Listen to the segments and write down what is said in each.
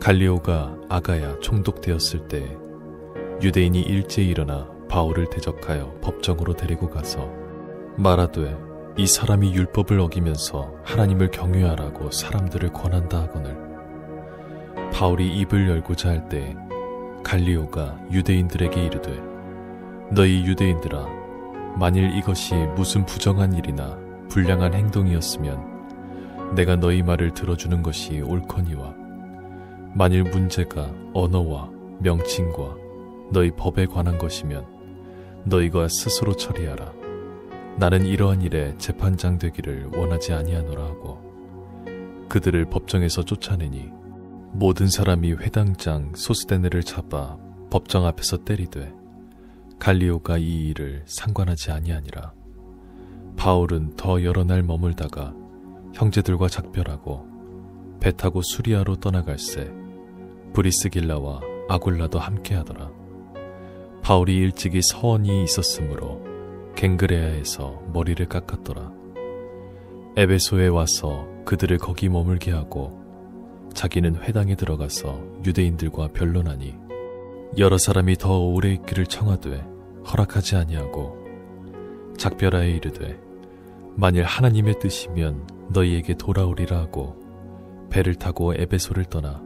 갈리오가 아가야 총독되었을 때 유대인이 일제히 일어나 바울을 대적하여 법정으로 데리고 가서 말하되 이 사람이 율법을 어기면서 하나님을 경외하라고 사람들을 권한다 하거늘 바울이 입을 열고자 할 때 갈리오가 유대인들에게 이르되 너희 유대인들아 만일 이것이 무슨 부정한 일이나 불량한 행동이었으면 내가 너희 말을 들어주는 것이 옳거니와 만일 문제가 언어와 명칭과 너희 법에 관한 것이면 너희가 스스로 처리하라. 나는 이러한 일에 재판장 되기를 원하지 아니하노라 하고 그들을 법정에서 쫓아내니 모든 사람이 회당장 소스데네를 잡아 법정 앞에서 때리되 갈리오가 이 일을 상관하지 아니하니라. 바울은 더 여러 날 머물다가 형제들과 작별하고 배 타고 수리아로 떠나갈새 브리스길라와 아굴라도 함께하더라. 바울이 일찍이 서원이 있었으므로 갱그레아에서 머리를 깎았더라. 에베소에 와서 그들을 거기 머물게 하고 자기는 회당에 들어가서 유대인들과 변론하니 여러 사람이 더 오래 있기를 청하되 허락하지 아니하고 작별하여 이르되 만일 하나님의 뜻이면 너희에게 돌아오리라 하고 배를 타고 에베소를 떠나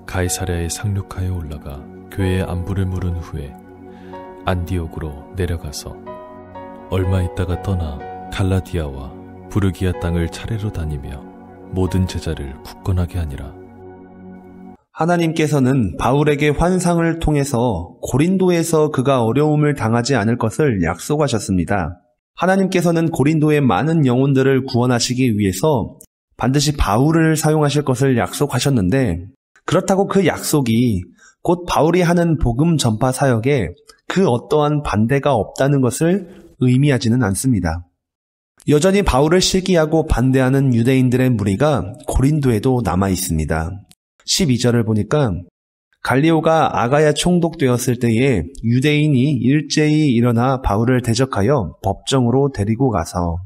가이사랴에 상륙하여 올라가 교회의 안부를 물은 후에 안디옥으로 내려가서 얼마 있다가 떠나 갈라디아와 부르기아 땅을 차례로 다니며 모든 제자를 굳건하게 하니라. 하나님께서는 바울에게 환상을 통해서 고린도에서 그가 어려움을 당하지 않을 것을 약속하셨습니다. 하나님께서는 고린도의 많은 영혼들을 구원하시기 위해서 반드시 바울을 사용하실 것을 약속하셨는데 그렇다고 그 약속이 곧 바울이 하는 복음 전파 사역에 그 어떠한 반대가 없다는 것을 의미하지는 않습니다. 여전히 바울을 시기하고 반대하는 유대인들의 무리가 고린도에도 남아 있습니다. 12절을 보니까 갈리오가 아가야 총독되었을 때에 유대인이 일제히 일어나 바울을 대적하여 법정으로 데리고 가서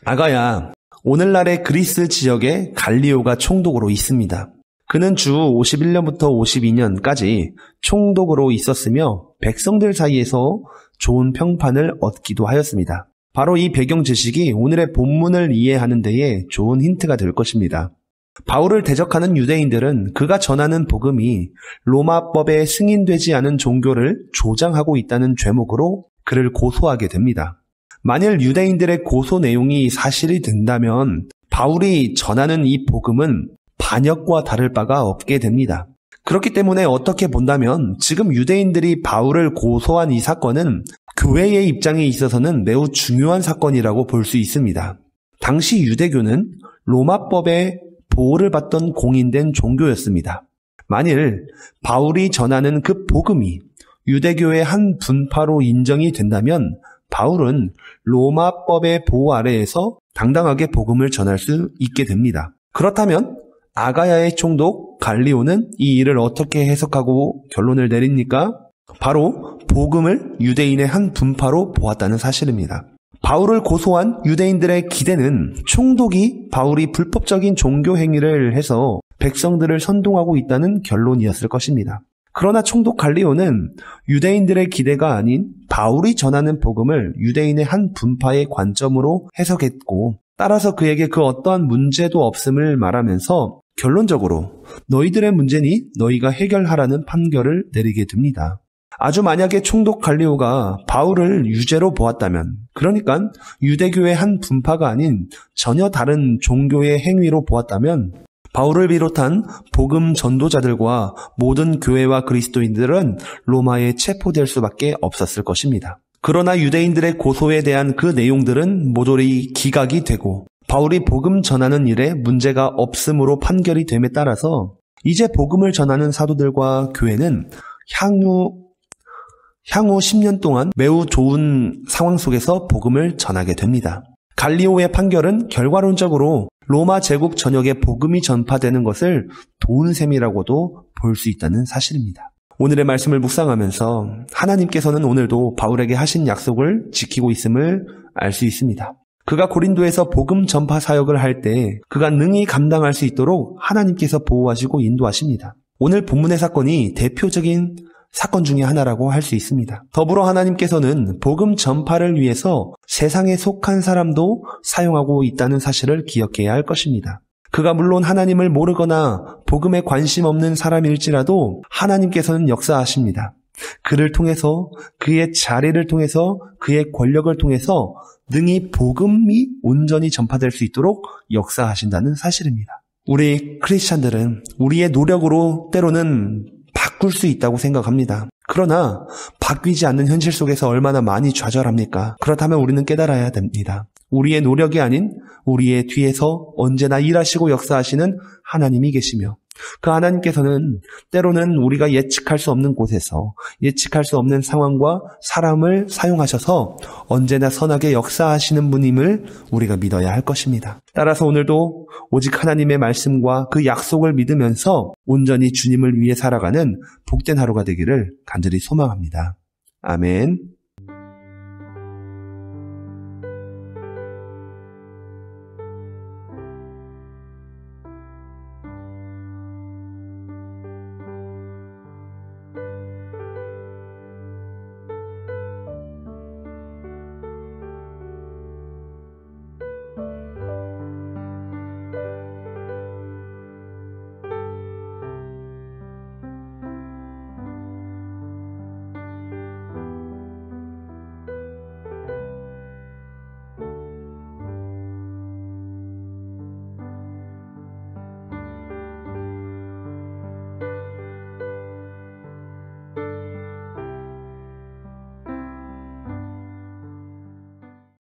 아가야, 오늘날의 그리스 지역에 갈리오가 총독으로 있습니다. 그는 주 51년부터 52년까지 총독으로 있었으며 백성들 사이에서 좋은 평판을 얻기도 하였습니다. 바로 이 배경 지식이 오늘의 본문을 이해하는 데에 좋은 힌트가 될 것입니다. 바울을 대적하는 유대인들은 그가 전하는 복음이 로마법에 승인되지 않은 종교를 조장하고 있다는 죄목으로 그를 고소하게 됩니다. 만일 유대인들의 고소 내용이 사실이 된다면 바울이 전하는 이 복음은 반역과 다를 바가 없게 됩니다. 그렇기 때문에 어떻게 본다면 지금 유대인들이 바울을 고소한 이 사건은 교회의 입장에 있어서는 매우 중요한 사건이라고 볼 수 있습니다. 당시 유대교는 로마법의 보호를 받던 공인된 종교였습니다. 만일 바울이 전하는 그 복음이 유대교의 한 분파로 인정이 된다면 바울은 로마법의 보호 아래에서 당당하게 복음을 전할 수 있게 됩니다. 그렇다면 아가야의 총독 갈리오는 이 일을 어떻게 해석하고 결론을 내립니까? 바로 복음을 유대인의 한 분파로 보았다는 사실입니다. 바울을 고소한 유대인들의 기대는 총독이 바울이 불법적인 종교 행위를 해서 백성들을 선동하고 있다는 결론이었을 것입니다. 그러나 총독 갈리오는 유대인들의 기대가 아닌 바울이 전하는 복음을 유대인의 한 분파의 관점으로 해석했고 따라서 그에게 그 어떠한 문제도 없음을 말하면서 결론적으로 너희들의 문제니 너희가 해결하라는 판결을 내리게 됩니다. 아주 만약에 총독 갈리오가 바울을 유죄로 보았다면, 그러니까 유대교의 한 분파가 아닌 전혀 다른 종교의 행위로 보았다면 바울을 비롯한 복음 전도자들과 모든 교회와 그리스도인들은 로마에 체포될 수밖에 없었을 것입니다. 그러나 유대인들의 고소에 대한 그 내용들은 모조리 기각이 되고 바울이 복음 전하는 일에 문제가 없음으로 판결이 됨에 따라서 이제 복음을 전하는 사도들과 교회는 향후 10년 동안 매우 좋은 상황 속에서 복음을 전하게 됩니다. 갈리오의 판결은 결과론적으로 로마 제국 전역에 복음이 전파되는 것을 도운 셈이라고도 볼 수 있다는 사실입니다. 오늘의 말씀을 묵상하면서 하나님께서는 오늘도 바울에게 하신 약속을 지키고 있음을 알 수 있습니다. 그가 고린도에서 복음 전파 사역을 할 때 그가 능히 감당할 수 있도록 하나님께서 보호하시고 인도하십니다. 오늘 본문의 사건이 대표적인 사건 중에 하나라고 할 수 있습니다. 더불어 하나님께서는 복음 전파를 위해서 세상에 속한 사람도 사용하고 있다는 사실을 기억해야 할 것입니다. 그가 물론 하나님을 모르거나 복음에 관심 없는 사람일지라도 하나님께서는 역사하십니다. 그를 통해서, 그의 자리를 통해서, 그의 권력을 통해서 능히 복음이 온전히 전파될 수 있도록 역사하신다는 사실입니다. 우리 크리스찬들은 우리의 노력으로 때로는 바꿀 수 있다고 생각합니다. 그러나 바뀌지 않는 현실 속에서 얼마나 많이 좌절합니까? 그렇다면 우리는 깨달아야 됩니다. 우리의 노력이 아닌 우리의 뒤에서 언제나 일하시고 역사하시는 하나님이 계시며, 그 하나님께서는 때로는 우리가 예측할 수 없는 곳에서 예측할 수 없는 상황과 사람을 사용하셔서 언제나 선하게 역사하시는 분임을 우리가 믿어야 할 것입니다. 따라서 오늘도 오직 하나님의 말씀과 그 약속을 믿으면서 온전히 주님을 위해 살아가는 복된 하루가 되기를 간절히 소망합니다. 아멘.